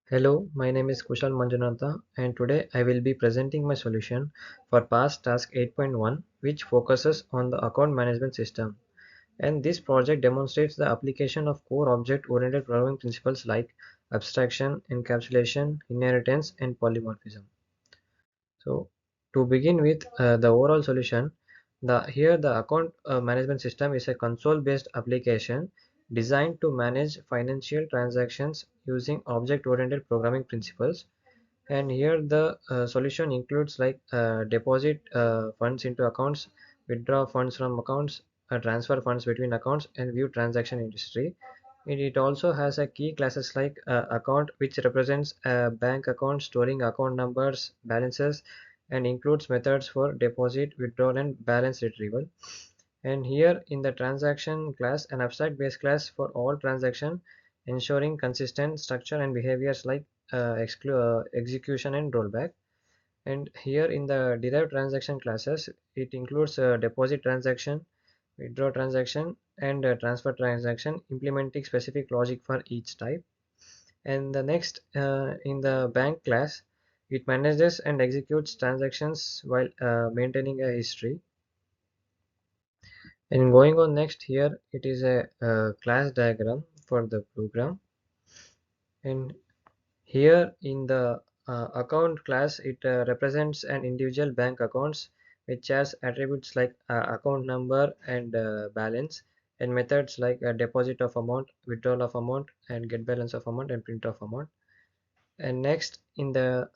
Hello, my name is Kushal Manjunatha and today I will be presenting my solution for past task 8.1 which focuses on the account management system. And this project demonstrates the application of core object-oriented programming principles like abstraction, encapsulation, inheritance, and polymorphism. So to begin with the overall solution, the account management system is a console-based application designed to manage financial transactions using object-oriented programming principles. And here the solution includes like deposit funds into accounts, withdraw funds from accounts, transfer funds between accounts, and view transaction history. It also has a key classes like account, which represents a bank account storing account numbers, balances, and includes methods for deposit, withdrawal, and balance retrieval. And here in the transaction class, an abstract base class for all transaction, ensuring consistent structure and behaviors like execution and rollback. And here in the derived transaction classes, it includes deposit transaction, withdraw transaction, and transfer transaction, implementing specific logic for each type. And the next in the bank class, it manages and executes transactions while maintaining a history. And going on next, here it is a class diagram for the program. And here in the account class, it represents an individual bank accounts which has attributes like account number and balance, and methods like deposit of amount, withdrawal of amount, and get balance of amount, and print of amount. And next in the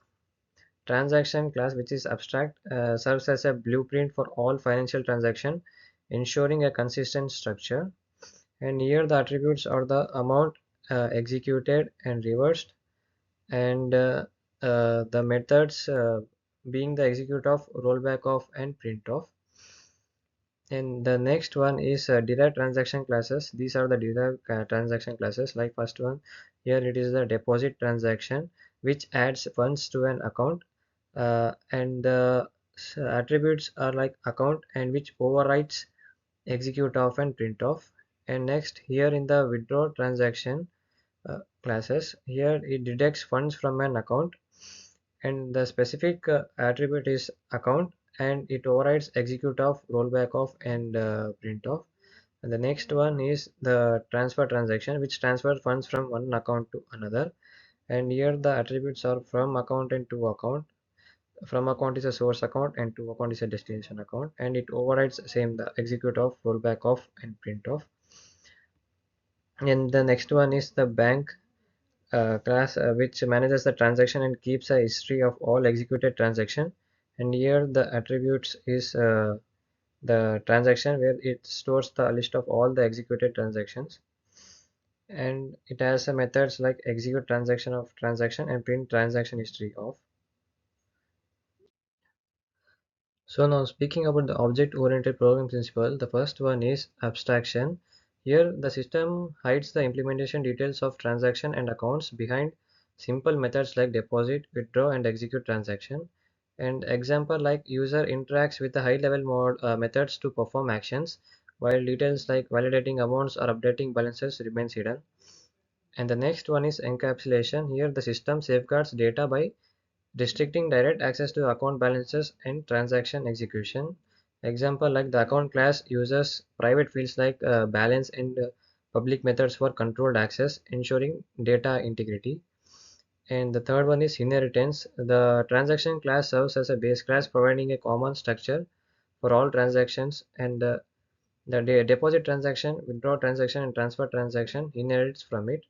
transaction class, which is abstract, serves as a blueprint for all financial transaction, ensuring a consistent structure. And here the attributes are the amount executed and reversed, and the methods being the execute of, rollback of, and print of. And the next one is derived transaction classes. These are the derived transaction classes. Like first one, here it is the deposit transaction, which adds funds to an account, and the attributes are like account and which overrides execute of and print of. And next here in the withdraw transaction classes, here it deducts funds from an account, and the specific attribute is account, and it overrides execute of, rollback of, and print of. And the next one is the transfer transaction, which transfers funds from one account to another, and here the attributes are from account and to account. From account is a source account and to account is a destination account, and it overrides same the execute of, rollback of, and print of. And the next one is the bank class, which manages the transaction and keeps a history of all executed transaction. And here the attributes is the transaction, where it stores the list of all the executed transactions, and it has a methods like execute transaction of transaction and print transaction history of. So now speaking about the object-oriented programming principle, the first one is abstraction. Here the system hides the implementation details of transaction and accounts behind simple methods like deposit, withdraw, and execute transaction. And example like user interacts with the high-level methods to perform actions, while details like validating amounts or updating balances remains hidden. And the next one is encapsulation. Here the system safeguards data by restricting direct access to account balances and transaction execution. Example like the account class uses private fields like balance and public methods for controlled access, ensuring data integrity. And the third one is inheritance. The transaction class serves as a base class, providing a common structure for all transactions, and the deposit transaction, withdraw transaction, and transfer transaction inherits from it.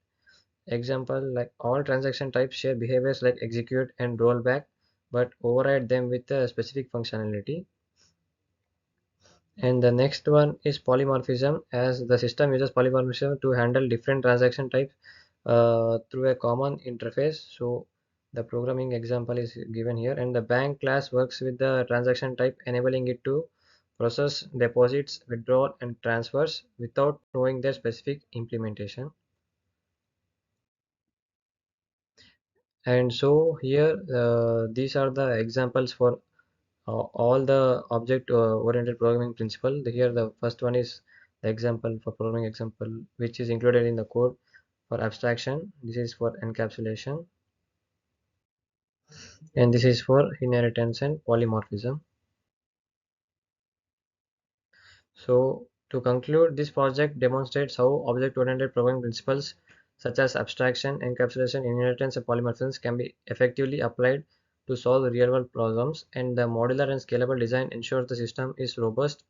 Example like all transaction types share behaviors like execute and rollback, but override them with a specific functionality. And the next one is polymorphism, as the system uses polymorphism to handle different transaction types through a common interface. So the programming example is given here, and the bank class works with the transaction type, enabling it to process deposits, withdrawal, and transfers without knowing their specific implementation. And so here these are the examples for all the object oriented programming principle. Here the first one is the example for programming example, which is included in the code for abstraction. This is for encapsulation. and this is for inheritance and polymorphism. So to conclude, this project demonstrates how object-oriented programming principles such as abstraction, encapsulation, inheritance, and polymorphisms can be effectively applied to solve real-world problems, and the modular and scalable design ensures the system is robust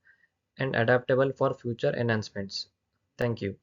and adaptable for future enhancements. Thank you.